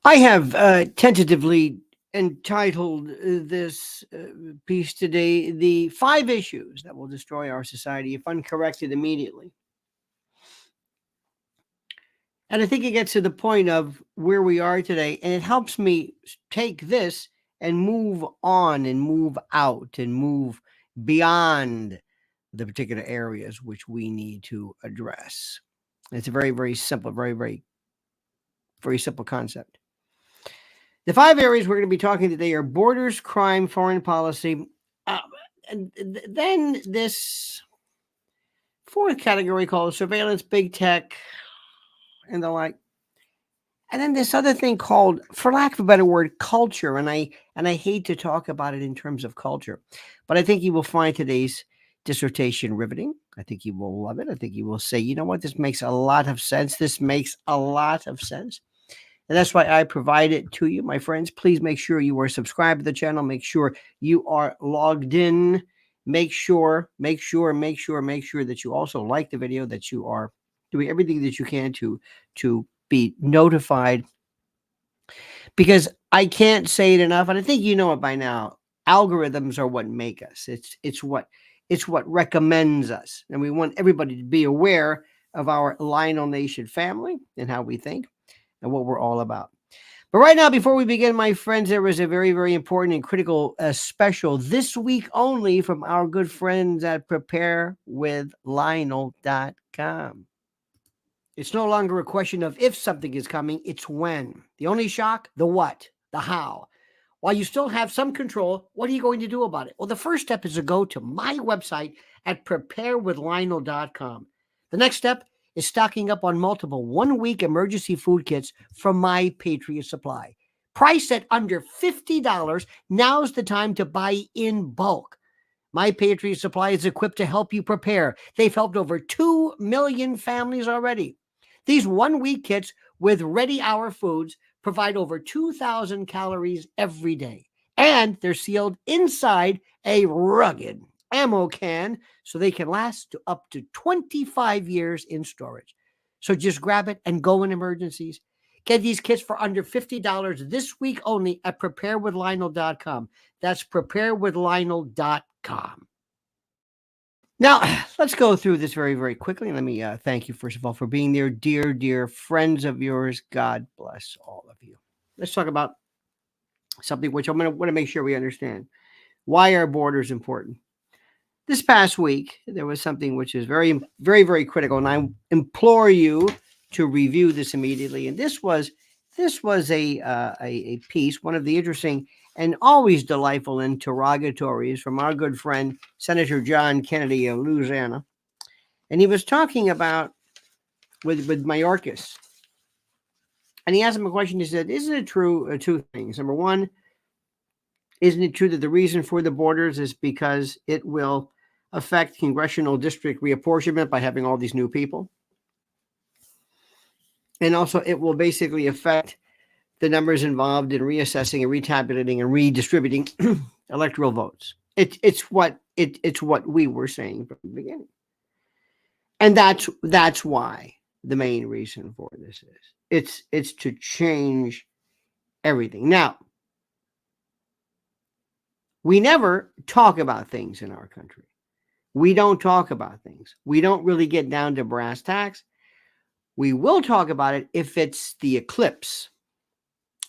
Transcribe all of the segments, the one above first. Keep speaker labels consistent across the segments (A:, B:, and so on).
A: I have tentatively entitled this piece today, The 5 Issues That Will Destroy Our Society If Uncorrected Immediately. And I think it gets to the point of where we are today, and it helps me take this and move on and move out and move beyond the particular areas which we need to address. It's a very, very simple, very simple concept. The 5 areas we're going to be talking today are borders, crime, foreign policy, uh, and then this fourth category called surveillance, big tech, and the like. And then this other thing called, for lack of a better word, culture. And I hate to talk about it in terms of culture, but I think you will find today's dissertation riveting. I think you will love it. I think you will say, you know what, this makes a lot of sense. This makes a lot of sense. And that's why I provide it to you, my friends. Please make sure you are subscribed to the channel. Make sure you are logged in. Make sure that you also like the video, that you are doing everything that you can to be notified. Because I can't say it enough, and I think you know it by now. Algorithms are what make us. It's what recommends us. And we want everybody to be aware of our Lionel Nation family and how we think and what we're all about. But right now, before we begin, my friends, there is a very, very important and critical special this week only from our good friends at preparewithlionel.com. It's no longer a question of if something is coming, it's when. The only shock, the what, the how. While you still have some control, what are you going to do about it? Well, the first step is to go to my website at preparewithlionel.com. The next step is stocking up on multiple 1-week emergency food kits from My Patriot Supply. Priced at under $50, now's the time to buy in bulk. My Patriot Supply is equipped to help you prepare. They've helped over 2 million families already. These 1-week kits with ready hour foods provide over 2,000 calories every day. And they're sealed inside a rugged ammo can so they can last to up to 25 years in storage. So just grab it and go in emergencies. Get these kits for under $50 this week only at preparewithlionel.com. That's preparewithlionel.com. Now, let's go through this very, very quickly. Let me thank you, first of all, for being there. Dear, dear friends of yours, God bless all of you. Let's talk about something which I'm going to want to make sure we understand. Why are borders important? This past week, there was something which is very, very, very critical, and I implore you to review this immediately. And this was a piece, one of the interesting and always delightful interrogatories from our good friend Senator John Kennedy of Louisiana, and he was talking about with Mayorkas, and he asked him a question. He said, "Isn't it true? Two things. Number one, isn't it true that the reason for the borders is because it will affect congressional district reapportionment by having all these new people, and also it will basically affect the numbers involved in reassessing and retabulating and redistributing electoral votes. It's what we were saying from the beginning, and that's why the main reason for this is it's to change everything. Now, we never talk about things in our country. We don't talk about things. We don't really get down to brass tacks. We will talk about it if it's the eclipse.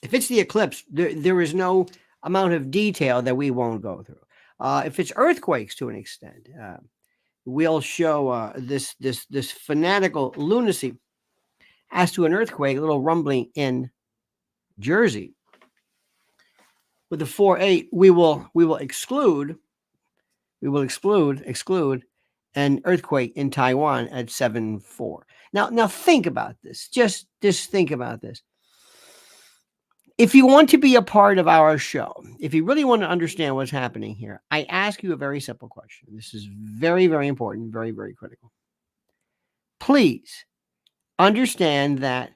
A: If it's the eclipse, there is no amount of detail that we won't go through. If it's earthquakes, to an extent, we'll show this fanatical lunacy as to an earthquake, a little rumbling in Jersey with the 4.8. We will exclude an earthquake in Taiwan at 7.4. Now think about this. Just think about this. If you want to be a part of our show, if you really want to understand what's happening here, I ask you a very simple question. This is very, very important, very, very critical. Please understand that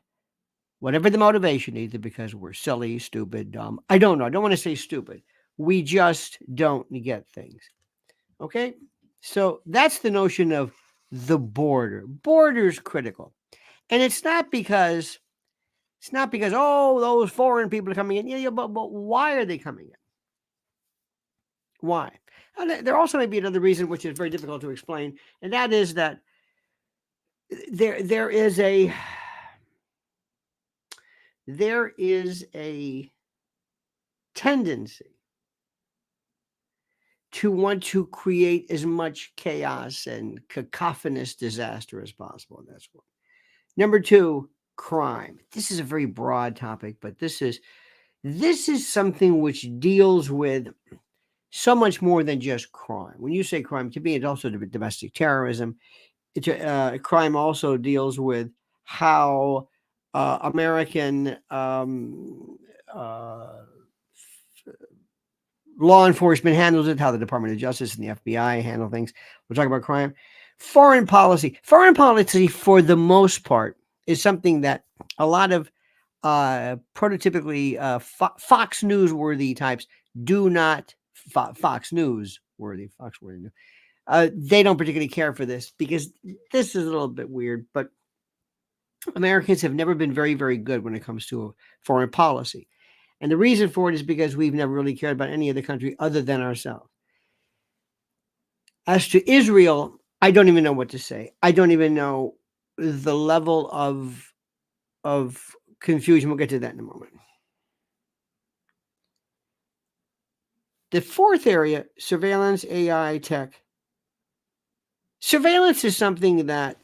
A: whatever the motivation, either because we're silly, stupid, dumb, I don't know. I don't want to say stupid. We just don't get things. Okay? So that's the notion of the border. Border's critical. And it's not because It's not because, oh, those foreign people are coming in. Yeah, but why are they coming in? Why? And there also may be another reason, which is very difficult to explain, and that is that there is a tendency to want to create as much chaos and cacophonous disaster as possible. And that's one. Number two, crime. This is a very broad topic, but this is something which deals with so much more than just crime. When you say crime, to me, it's also domestic terrorism. Crime also deals with how American law enforcement handles it, how the Department of Justice and the FBI handle things. We'll talk about crime. Foreign policy. Foreign policy, for the most part, is something that a lot of prototypically Fox News-worthy types do not, Fox News-worthy, they don't particularly care for this, because this is a little bit weird, but Americans have never been very, very good when it comes to foreign policy. And the reason for it is because we've never really cared about any other country other than ourselves. As to Israel, I don't even know what to say. I don't even know the level of confusion. We'll get to that in a moment. The fourth area, surveillance, AI, tech. Surveillance is something that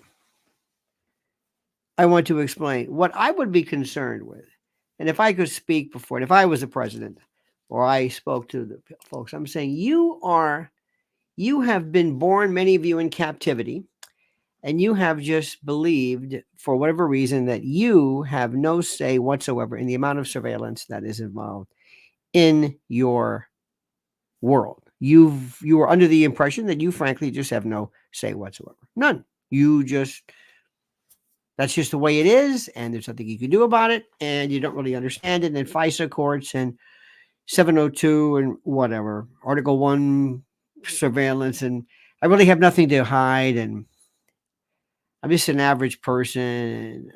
A: I want to explain. What I would be concerned with, and if I could speak before it, if I was the president or I spoke to the folks, I'm saying you have been born, many of you, in captivity, and you have just believed, for whatever reason, that you have no say whatsoever in the amount of surveillance that is involved in your world. You are under the impression that you frankly just have no say whatsoever. None. That's just the way it is, and there's nothing you can do about it, and you don't really understand it. And FISA courts and 702 and whatever, Article 1 surveillance, and I really have nothing to hide, and I'm just an average person.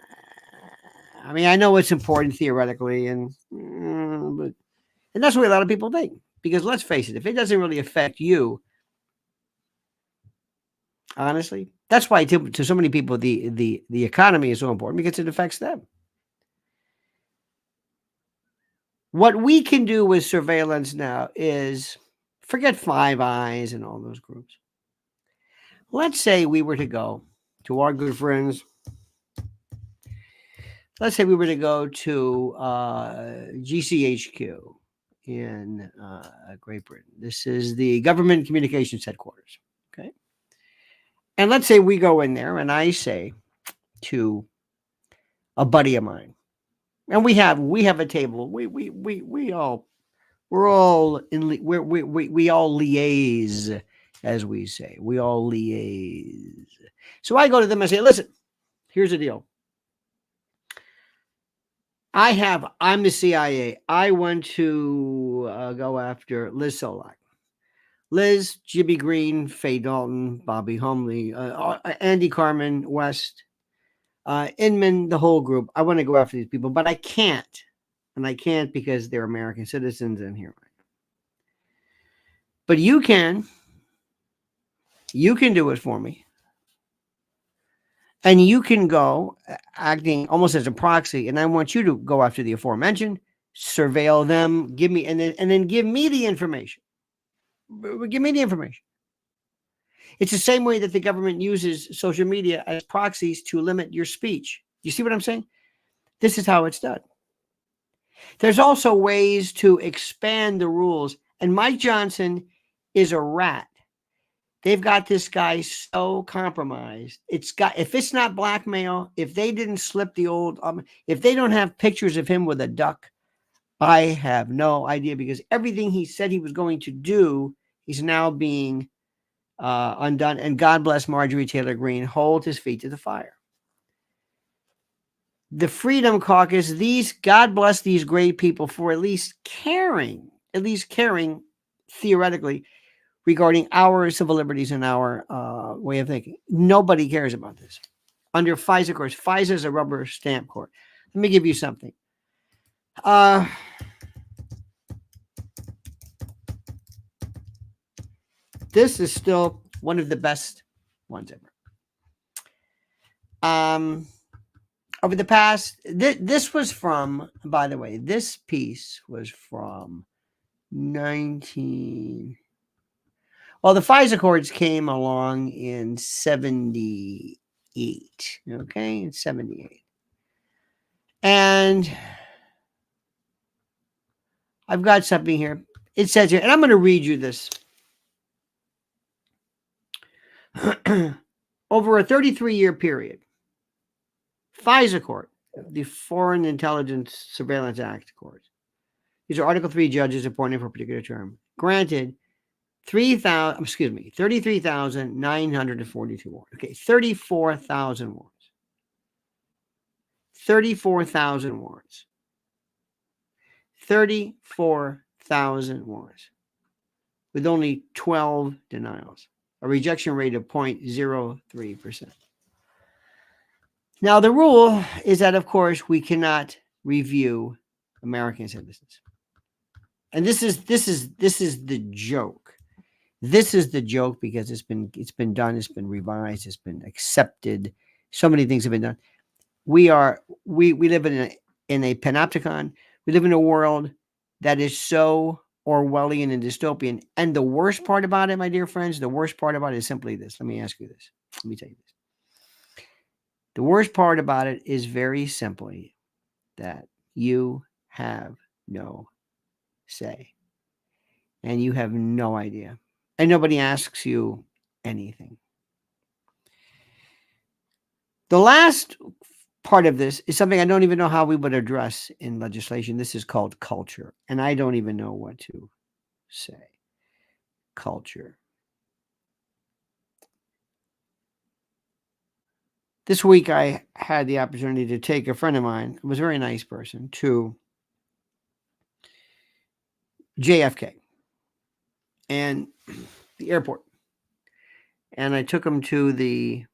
A: I mean, I know it's important theoretically, and that's what a lot of people think. Because let's face it, if it doesn't really affect you, honestly, that's why to so many people the economy is so important, because it affects them. What we can do with surveillance now is forget Five Eyes and all those groups. Let's say we were to go to our good friends. Let's say we were to go to GCHQ in Great Britain. This is the Government Communications Headquarters. Okay. And let's say we go in there and I say to a buddy of mine, and we have a table. We all liaise, as we say. We all liaise. So I go to them and say, listen, here's the deal. I'm the CIA. I want to go after Liz Solak. Liz, Jimmy Green, Faye Dalton, Bobby Humley, Andy Carmen, West, Inman, the whole group. I want to go after these people, but I can't. And I can't because they're American citizens in here. But you can. You can do it for me. And you can go acting almost as a proxy, and I want you to go after the aforementioned, surveil them, give me, and then give me the information. Give me the information. It's the same way that the government uses social media as proxies to limit your speech. You see what I'm saying? This is how it's done. There's also ways to expand the rules. And Mike Johnson is a rat. They've got this guy so compromised. If it's not blackmail, if they didn't slip the old, if they don't have pictures of him with a duck, I have no idea, because everything he said he was going to do, he's now being undone. And God bless Marjorie Taylor Greene, hold his feet to the fire. The Freedom Caucus, God bless these great people for at least caring theoretically regarding our civil liberties and our way of thinking. Nobody cares about this. Under FISA courts, FISA is a rubber stamp court. Let me give you something. This is still one of the best ones ever. Over the past, this was from, by the way, this piece was from 19. Well, the FISA Accords came along in 78. Okay, in 78. And I've got something here. It says here, and I'm going to read you this. Over a 33-year period, FISA Court, the Foreign Intelligence Surveillance Act Court. These are Article 3 judges appointed for a particular term. Granted 33,942 warrants. Okay, 34,000 warrants. 34,000 warrants. 34,000 warrants. With only 12 denials. A rejection rate of 0.03%. Now, the rule is that, of course, we cannot review American citizens. And this is the joke. This is the joke because it's been done, it's been revised, it's been accepted. So many things have been done. We live in a panopticon. We live in a world that is so Orwellian and dystopian. And the worst part about it, my dear friends, the worst part about it is simply this. Let me ask you this. Let me tell you this. The worst part about it is very simply that you have no say. And you have no idea. And nobody asks you anything. The last part of this is something I don't even know how we would address in legislation. This is called culture. And I don't even know what to say. Culture. This week I had the opportunity to take a friend of mine, who was a very nice person, to JFK and the airport. And I took him to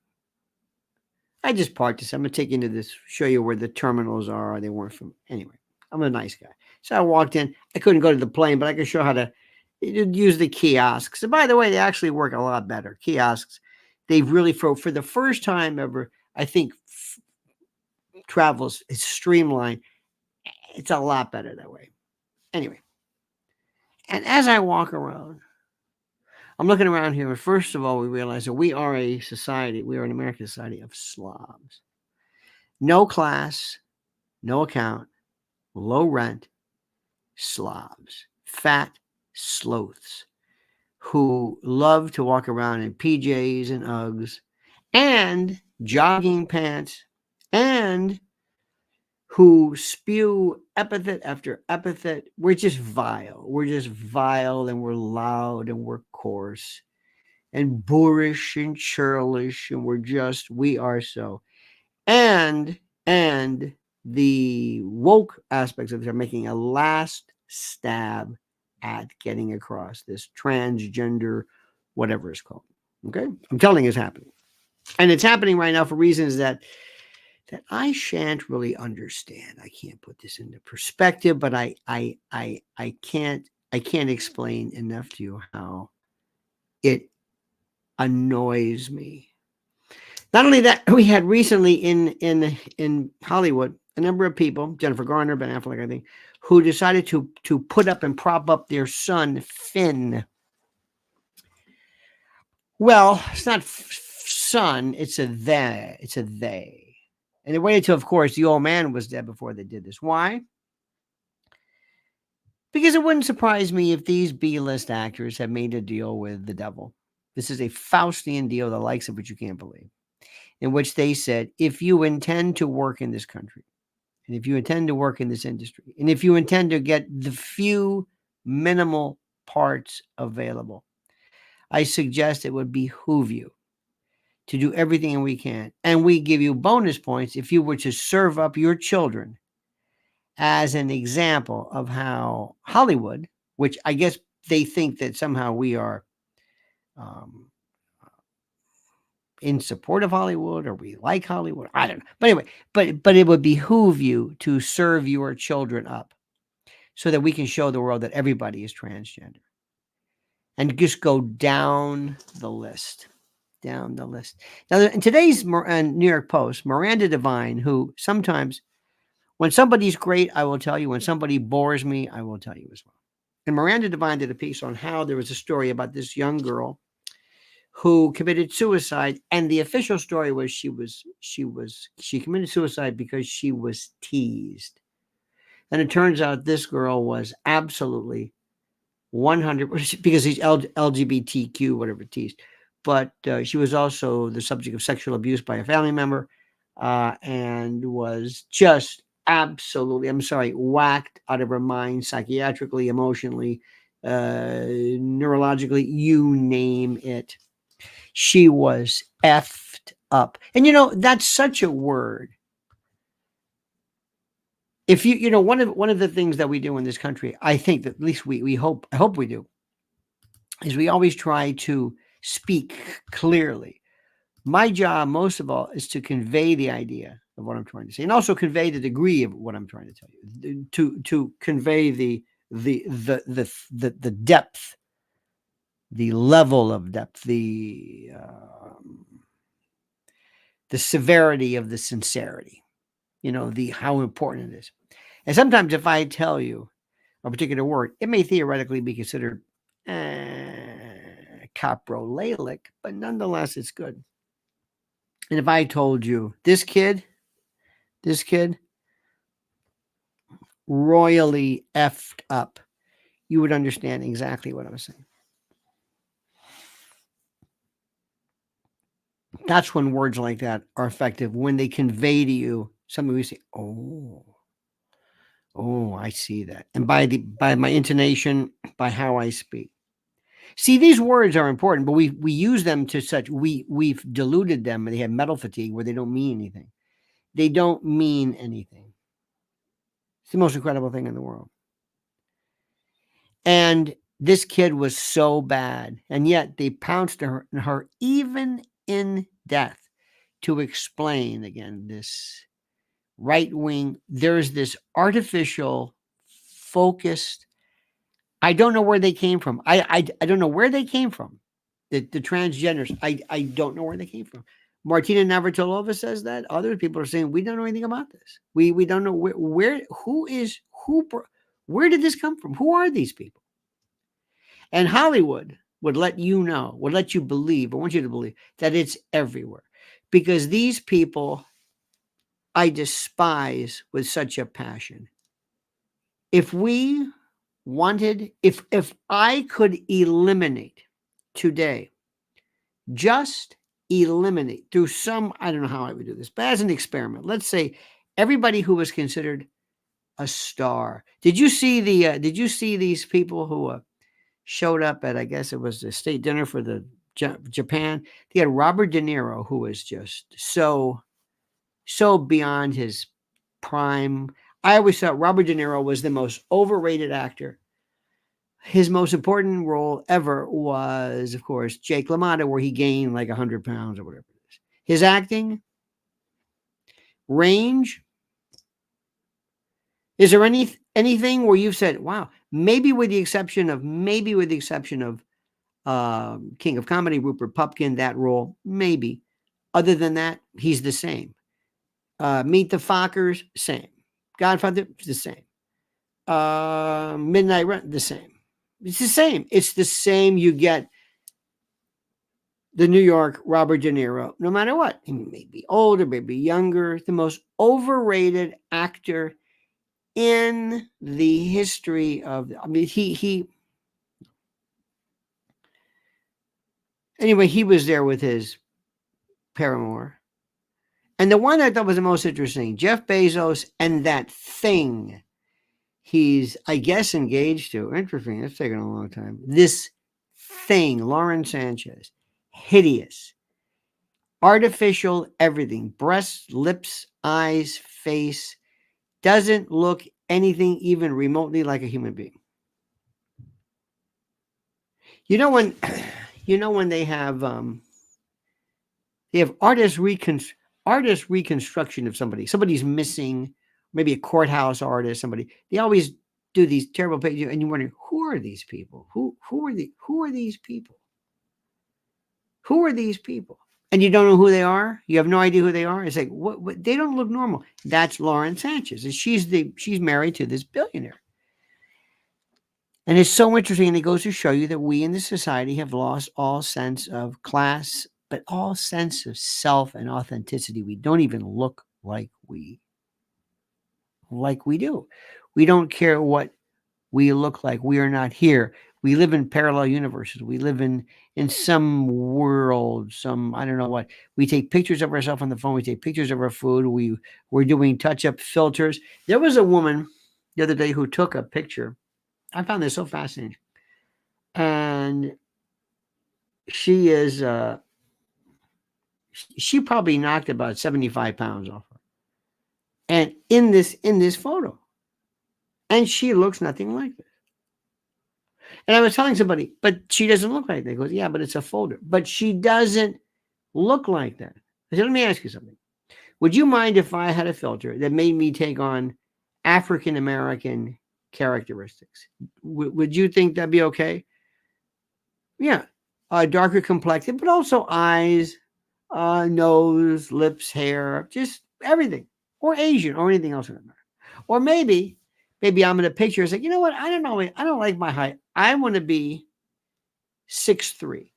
A: I just parked this. I'm going to take you into this, show you where the terminals are. They weren't from, anyway, I'm a nice guy. So I walked in. I couldn't go to the plane, but I could show how to use the kiosks. And by the way, they actually work a lot better. Kiosks, they've really, for the first time ever, I think travel is streamlined. It's a lot better that way. Anyway. And as I walk around, I'm looking around here, and first of all, we realize that we are an American society of slobs. No class, no account, low rent, slobs, fat sloths who love to walk around in PJs and Uggs and jogging pants and who spew epithet after epithet. We're just vile. We're just vile, and we're loud, and we're coarse, and boorish, and churlish, and we are so. And the woke aspects of it are making a last stab at getting across this transgender, whatever it's called. Okay? I'm telling you it's happening. And it's happening right now for reasons that I shan't really understand. I can't put this into perspective, but I can't explain enough to you how it annoys me. Not only that, we had recently in Hollywood a number of people, Jennifer Garner, Ben Affleck, I think, who decided to put up and prop up their son Finn. Well, it's not son; it's a they. It's a they. And they waited till, of course, the old man was dead before they did this. Why? Because it wouldn't surprise me if these B-list actors have made a deal with the devil. This is a Faustian deal, the likes of which you can't believe, in which they said, if you intend to work in this country, and if you intend to work in this industry, and if you intend to get the few minimal parts available, I suggest it would behoove you to do everything we can. And we give you bonus points if you were to serve up your children as an example of how Hollywood, which I guess they think that somehow we are in support of Hollywood or we like Hollywood. I don't know. But anyway, but it would behoove you to serve your children up so that we can show the world that everybody is transgender. And just go down the list. Down the list. Now, in today's New York Post, Miranda Devine, who sometimes, when somebody's great, I will tell you. When somebody bores me, I will tell you as well. And Miranda Devine did a piece on how there was a story about this young girl who committed suicide, and the official story was she committed suicide because she was teased. And it turns out this girl was absolutely 100, because he's LGBTQ, whatever, teased. But she was also the subject of sexual abuse by a family member, and was just absolutely, I'm sorry, whacked out of her mind, psychiatrically, emotionally, neurologically, you name it. She was effed up. And that's such a word. If one of the things that we do in this country, I think that at least I hope we do, is we always try to speak clearly. My job, most of all, is to convey the idea of what I'm trying to say, and also convey the degree of what I'm trying to tell you, to convey the depth, the level of depth, the severity of the sincerity, how important it is. And sometimes if I tell you a particular word, it may theoretically be considered coprolalic, but nonetheless, it's good. And if I told you this kid royally effed up, you would understand exactly what I was saying. That's when words like that are effective, when they convey to you something we say, oh, I see that. And by my intonation, by how I speak. See, these words are important, but we use them to such, we've diluted them, and they have metal fatigue where they don't mean anything. They don't mean anything. It's the most incredible thing in the world. And this kid was so bad, and yet they pounced on her even in death to explain, again, this right wing. There's this artificial, focused, I don't know where they came from. I don't know where they came from. The transgenders, I don't know where they came from. Martina Navratilova says that. Other people are saying we don't know anything about this. We don't know where did this come from? Who are these people? And Hollywood would let you know, would let you believe, I want you to believe that it's everywhere, because these people I despise with such a passion. If we wanted, if I could eliminate today, just eliminate through some, I don't know how I would do this, but as an experiment, let's say everybody who was considered a star. Did you see these people who showed up at, I guess it was the state dinner for the Japan? They had Robert De Niro, who was just so beyond his prime. I always thought Robert De Niro was the most overrated actor. His most important role ever was, of course, Jake LaMotta, where he gained like 100 pounds or whatever it is. His acting range. Is there anything where you've said, wow, maybe with the exception of King of Comedy, Rupert Pupkin, that role, maybe. Other than that, he's the same. Meet the Fockers, same. Godfather, the same. Midnight Run, the same. It's the same. It's the same. You get the New York Robert De Niro, no matter what. He may be older, maybe younger, the most overrated actor in the history of, I mean, anyway, he was there with his paramour. And the one I thought was the most interesting, Jeff Bezos and that thing he's, I guess, engaged to. Interesting. That's taken a long time. This thing, Lauren Sanchez, hideous, artificial, everything, breasts, lips, eyes, face, doesn't look anything even remotely like a human being. When they have They have artist reconstruction of somebody. Somebody's missing, maybe a courthouse artist, somebody. They always do these terrible pages, and you wonder, who are these people? Who are these people? Who are these people? And you don't know who they are. You have no idea who they are. It's like what they don't look normal. That's Lauren Sanchez, and she's married to this billionaire. And it's so interesting, and it goes to show you that we in this society have lost all sense of class, but all sense of self and authenticity. We don't even look like we do. We don't care what we look like. We are not here. We live in parallel universes. We live in some world, some I don't know what. We take pictures of ourselves on the phone. We take pictures of our food. We're doing touch-up filters. There was a woman the other day who took a picture. I found this so fascinating. And she is she probably knocked about 75 pounds off her. And in this photo. And she looks nothing like this. And I was telling somebody, but she doesn't look like that. He goes, yeah, but it's a folder. But she doesn't look like that. I said, let me ask you something. Would you mind if I had a filter that made me take on African American characteristics? Would you think that'd be okay? Yeah. Darker complected, but also eyes, nose, lips, hair, just everything. Or Asian or anything else in that matter. Or maybe I'm in a picture. It's like, you know what? I don't know. I don't like my height. I want to be 6'3". I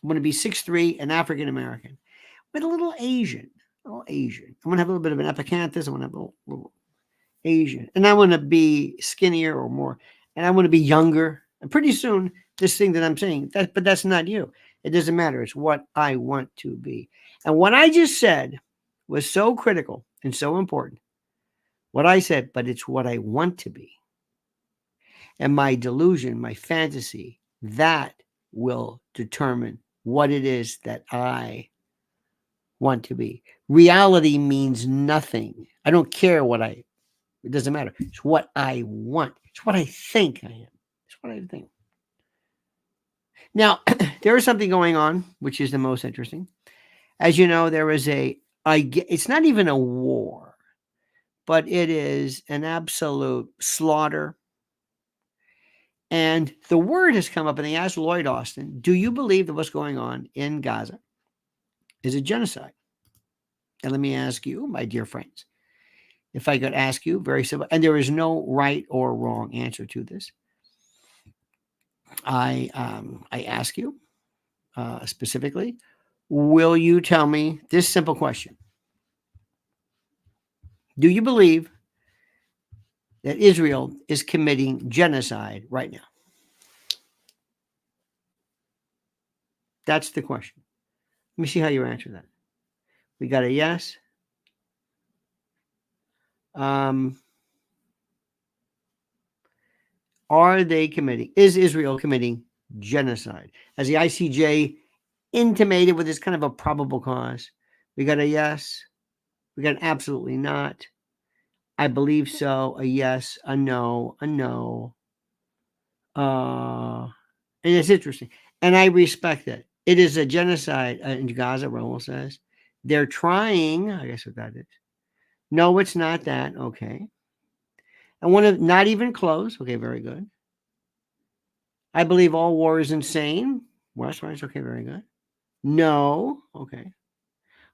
A: want to be 6'3" and African American with a little Asian. I want to have a little bit of an epicanthus. I want to have a little Asian. And I want to be skinnier or more. And I want to be younger. And pretty soon, this thing that I'm saying, but that's not you. It doesn't matter. It's what I want to be. And what I just said was so critical and so important. What I said, but it's what I want to be. And my delusion, my fantasy, that will determine what it is that I want to be. Reality means nothing. I don't care it doesn't matter. It's what I want. It's what I think I am. It's what I think. Now, there is something going on, which is the most interesting. As you know, there is it's not even a war, but it is an absolute slaughter. And the word has come up, and they asked Lloyd Austin, do you believe that what's going on in Gaza is a genocide? And let me ask you, my dear friends, if I could ask you very simple, and there is no right or wrong answer to this. I ask you specifically, will you tell me this simple question? Do you believe that Israel is committing genocide right now? That's the question. Let me see how you answer that. We got a yes. Is Israel committing genocide? As the ICJ intimated with this kind of a probable cause. We got a yes. We got an absolutely not. I believe so. A yes, a no, a no. And it's interesting. And I respect that. It is a genocide in Gaza, Rommel says. They're trying, I guess what that is. No, it's not that. Okay. And not even close. Okay, very good. I believe all war is insane. West Rice, okay, very good. No, okay.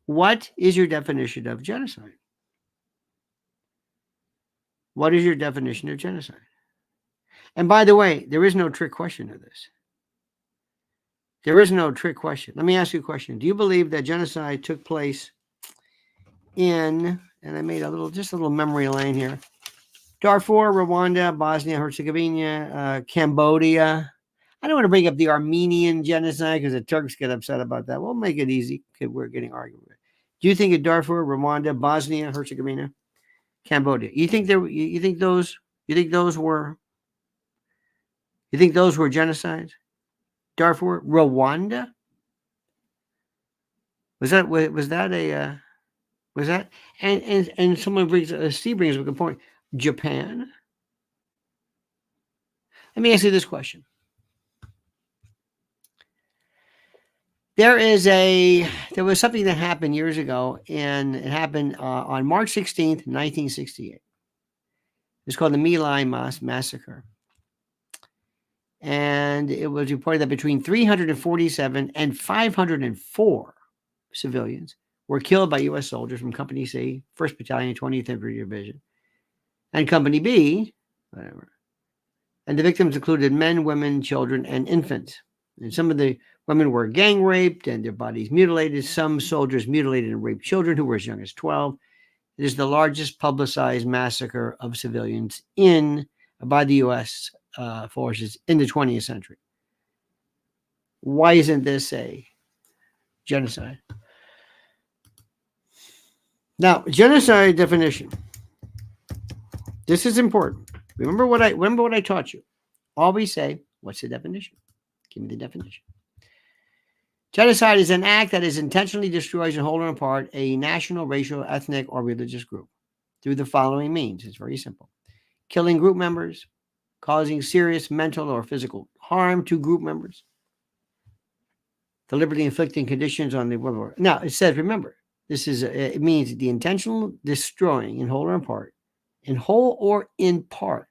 A: What is your definition of genocide? What is your definition of genocide? And by the way, there is no trick question to this. There is no trick question. Let me ask you a question. Do you believe that genocide took place and I made just a little memory lane here. Darfur, Rwanda, Bosnia, Herzegovina, Cambodia. I don't want to bring up the Armenian genocide because the Turks get upset about that. We'll make it easy because we're getting argued with. Do you think of Darfur, Rwanda, Bosnia, Herzegovina, Cambodia? You think those were genocides? Darfur, Rwanda? Was that and someone brings up a good point. Japan. Let me ask you this question. There was something that happened years ago, and it happened on March 16th, 1968. It's called the My Lai Massacre. And it was reported that between 347 and 504 civilians were killed by U.S. soldiers from Company C, 1st Battalion, 20th Infantry Division, and Company B, whatever. And the victims included men, women, children, and infants. And some of the women were gang raped and their bodies mutilated. Some soldiers mutilated and raped children who were as young as 12. It is the largest publicized massacre of civilians by the U.S. Forces in the 20th century. Why isn't this a genocide? Now, genocide definition. This is important. Remember what I taught you. Always say, what's the definition? Give me the definition. Genocide is an act that is intentionally destroys in whole or in part a national, racial, ethnic, or religious group through the following means. It's very simple. Killing group members, causing serious mental or physical harm to group members, deliberately inflicting conditions on the world. Now, it says, remember, it means the intentional destroying in whole or in part,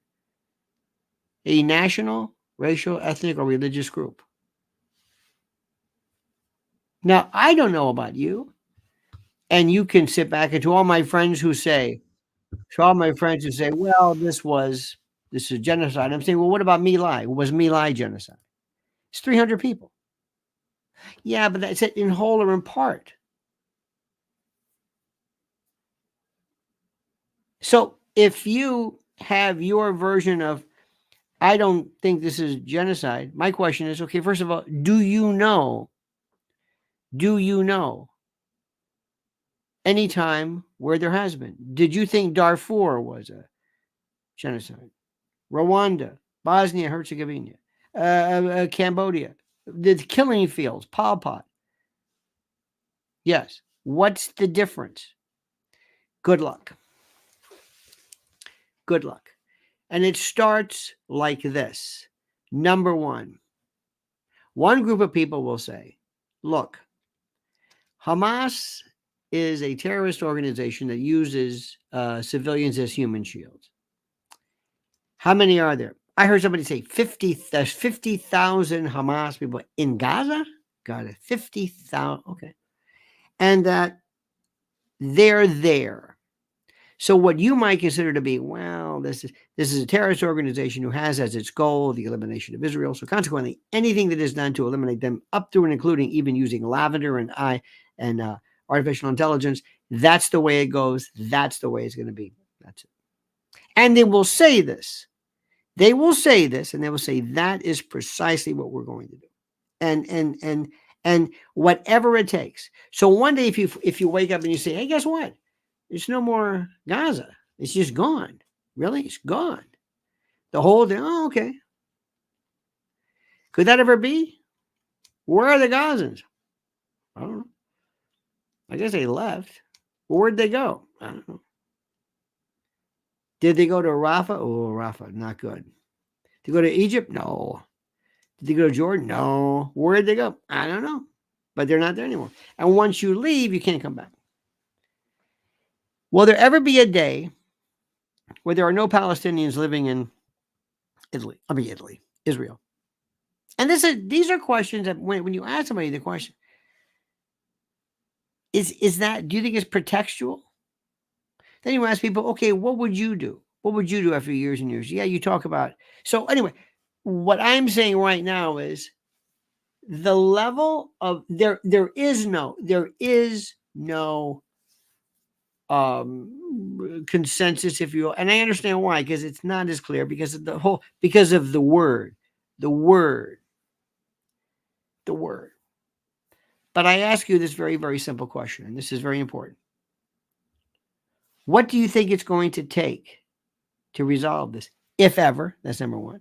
A: a national, racial, ethnic, or religious group. Now, I don't know about you, and you can sit back and to all my friends who say, well, this is genocide. I'm saying, well, what about My Lai? Was My Lai genocide? It's 300 people. Yeah, but that's it in whole or in part. So if you have your version of, I don't think this is genocide, my question is, okay, first of all, do you know any time where there has been? Did you think Darfur was a genocide? Rwanda, Bosnia, Herzegovina, Cambodia, the killing fields, Pol Pot. Yes. What's the difference? Good luck. Good luck. And it starts like this. Number one group of people will say, look, Hamas is a terrorist organization that uses civilians as human shields. How many are there? I heard somebody say 50,000 Hamas people in Gaza. Got it. 50,000. Okay. And that they're there. So what you might consider to be, well, this is a terrorist organization who has as its goal the elimination of Israel. So consequently, anything that is done to eliminate them, up to and including even using lavender and artificial intelligence, that's the way it goes. That's the way it's going to be. That's it. And they will say this. They will say this, and they will say that is precisely what we're going to do. And whatever it takes. So one day, if you wake up and you say, hey, guess what? There's no more Gaza. It's just gone. Really? It's gone. The whole thing. Oh, okay. Could that ever be? Where are the Gazans? I don't know. I guess they left. Where'd they go? I don't know. Did they go to Rafah? Oh, Rafah, not good. Did they go to Egypt? No. Did they go to Jordan? No. Where'd they go? I don't know. But they're not there anymore. And once you leave, you can't come back. Will there ever be a day where there are no Palestinians living in Israel? And these are questions that when you ask somebody the question, is that, do you think it's pretextual? Then you ask people, okay, what would you do? What would you do after years and years? Yeah, you talk about. So anyway, what I'm saying right now is the level of there is no consensus, if you will. And I understand why, because it's not as clear because of the word. But I ask you this very, very simple question, and this is very important. What do you think it's going to take to resolve this, if ever? That's number one.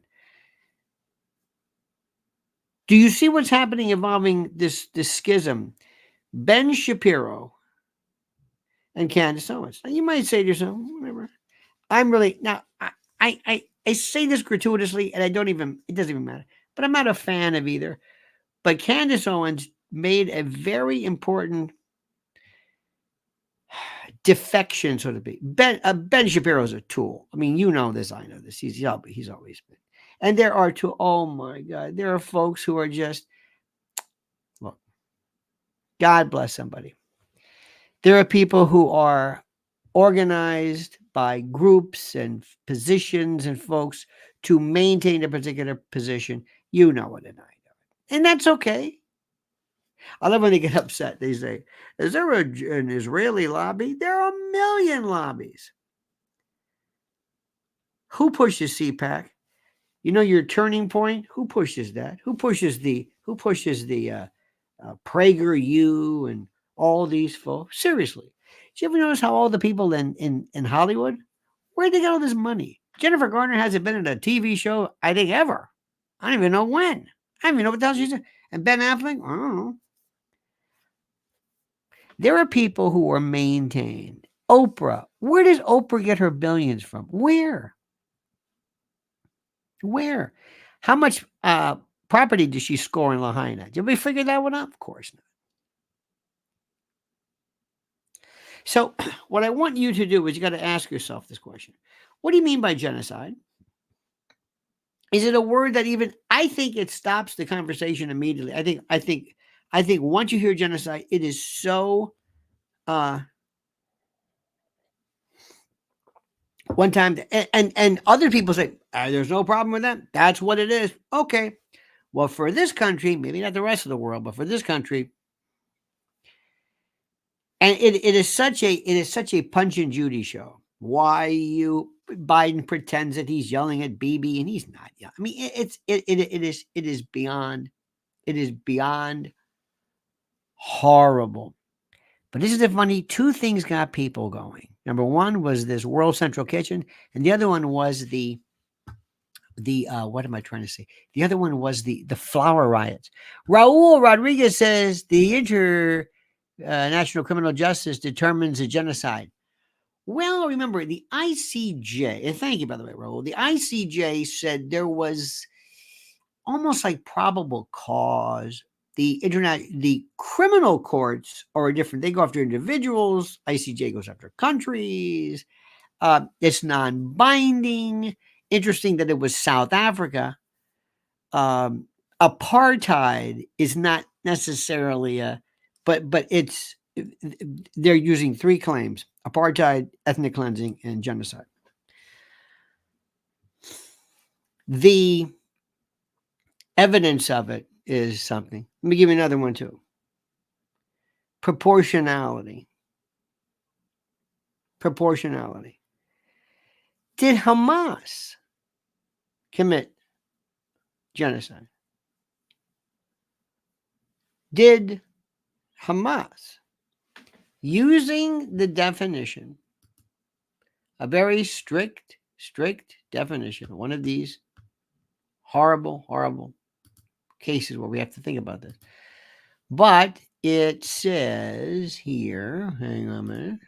A: Do you see what's happening involving this schism? Ben Shapiro and Candace Owens. Now, you might say to yourself, whatever. I'm really, now, I say this gratuitously, and it doesn't even matter. But I'm not a fan of either. But Candace Owens made a very important defection, so to speak. Ben Shapiro's a tool. I mean, you know this, I know this. He's always been. And there are two. Oh my God, there are folks who are just look. God bless somebody. There are people who are organized by groups and positions and folks to maintain a particular position. You know it, and I know it, and that's okay. I love when they get upset. They say, "Is there an Israeli lobby?" There are a million lobbies. Who pushes CPAC? You know your turning point. Who pushes that? Who pushes the PragerU and all these folks? Seriously, did you ever notice how all the people in Hollywood, where'd they get all this money? Jennifer Garner hasn't been in a TV show, I think, ever. I don't even know when. I don't even know what the hell she's doing. And Ben Affleck, I don't know. There are people who are maintained. Oprah, where does Oprah get her billions from? Where? Where? How much property does she score in Lahaina? Did we figure that one out? Of course not. So, what I want you to do is you got to ask yourself this question. What do you mean by genocide? Is it a word that even I think it stops the conversation immediately? I think once you hear genocide, it is so one time and other people say there's no problem with that. That's what it is. Okay. Well, for this country, maybe not the rest of the world, but for this country, and it is such a Punch and Judy show. Why Biden pretends that he's yelling at Bibi and he's not yelling. I mean, it is beyond horrible. But this is the funny. Two things got people going. Number one was this World Central Kitchen, and the other one was the what am I trying to say? The other one was the flower riots. Raul Rodriguez says the International Criminal Justice determines a genocide. Well, remember the ICJ, and thank you, by the way, Raul. The ICJ said there was almost like probable cause. The criminal courts are different. They go after individuals. ICJ goes after countries. It's non-binding. Interesting that it was South Africa. Apartheid is not necessarily but it's they're using three claims: apartheid, ethnic cleansing, and genocide. The evidence of it is something. Let me give you another one too. Proportionality. Did Hamas commit genocide? Did Hamas, using the definition, a very strict definition, one of these horrible cases where we have to think about this, but it says here, hang on a minute.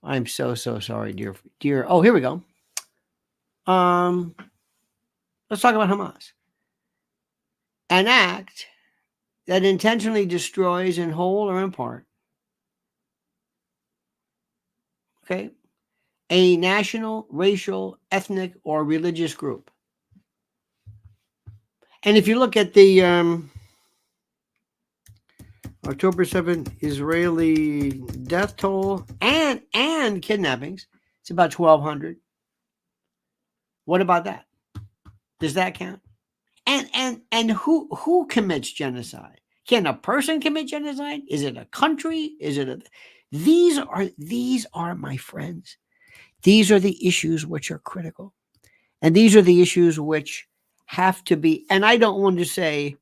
A: I'm so sorry, dear. Oh, here we go. Let's talk about Hamas. An act that intentionally destroys in whole or in part, okay, a national, racial, ethnic, or religious group. And if you look at the October 7th Israeli death toll and kidnappings, it's about 1,200. What about that? Does that count? And who commits genocide? Can a person commit genocide? Is it a country? Is it a these are my friends. These are the issues which are critical. And these are the issues which have to be, and I don't want to say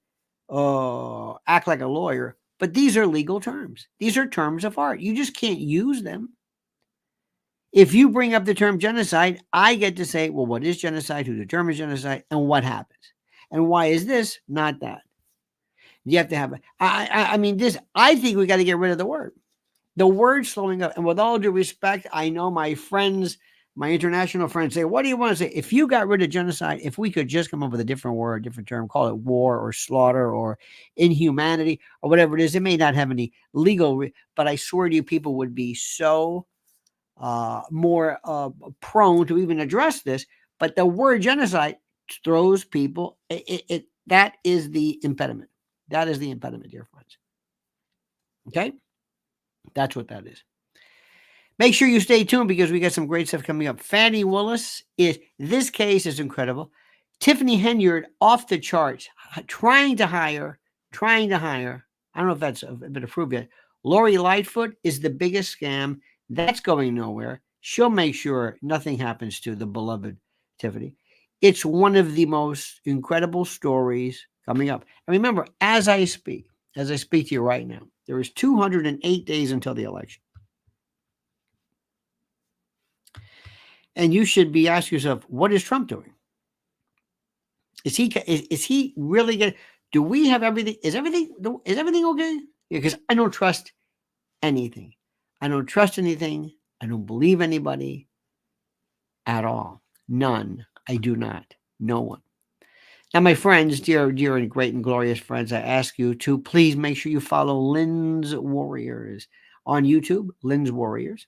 A: act like a lawyer, but these are legal terms. These are terms of art. You just can't use them. If you bring up the term genocide, I get to say, well, what is genocide? Who determines genocide? And what happens? And why is this, not that? You have to have, I mean, this, I think we got to get rid of the word. The word slowing up. And with all due respect, I know my friends My international friends say, what do you want to say? If you got rid of genocide, if we could just come up with a different word, different term, call it war or slaughter or inhumanity or whatever it is, it may not have any legal, but I swear to you, people would be so more prone to even address this. But the word genocide throws people, that is the impediment. That is the impediment, dear friends. Okay? That's what that is. Make sure you stay tuned because we got some great stuff coming up. Fannie Willis this case is incredible. Tiffany Henyard off the charts, trying to hire. I don't know if that's been approved yet. Lori Lightfoot is the biggest scam. That's going nowhere. She'll make sure nothing happens to the beloved Tiffany. It's one of the most incredible stories coming up. And remember, as I speak to you right now, there is 208 days until the election. And you should be asking yourself, what is Trump doing? Is he really going to, do we have everything? Is everything okay? Because I don't trust anything. I don't trust anything. I don't believe anybody at all. None. I do not. No one. Now, my friends, dear and great and glorious friends, I ask you to please make sure you follow Lynn's Warriors on YouTube, Lynn's Warriors.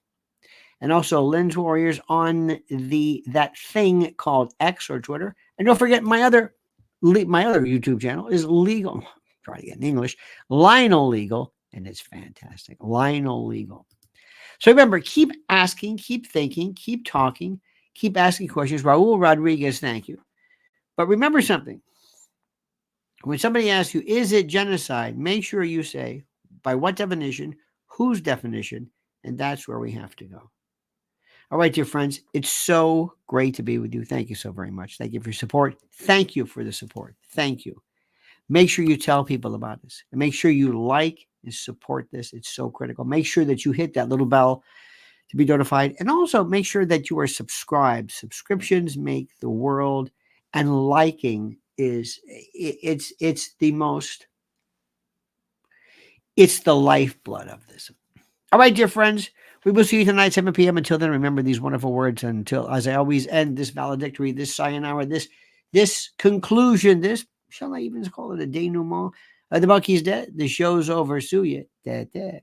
A: And also Lynn's Warriors on that thing called X or Twitter. And don't forget my other YouTube channel is legal. Try to get in English. Lionel Legal, and it's fantastic. Lionel Legal. So remember, keep asking, keep thinking, keep talking, keep asking questions. Raul Rodriguez, thank you. But remember something. When somebody asks you, is it genocide? Make sure you say, by what definition, whose definition, and that's where we have to go. All right, dear friends, it's so great to be with you. Thank you so very much. Thank you for your support. Thank you for the support. Thank you. Make sure you tell people about this. And make sure you like and support this. It's so critical. Make sure that you hit that little bell to be notified. And also make sure that you are subscribed. Subscriptions make the world, and liking it's the lifeblood of this. All right, dear friends. We will see you tonight, 7 p.m. Until then, remember these wonderful words. Until, as I always end, this valedictory, this sayonara, this conclusion, this, shall I even call it a denouement? The monkey's dead. The show's over. Sue ya. Da, da.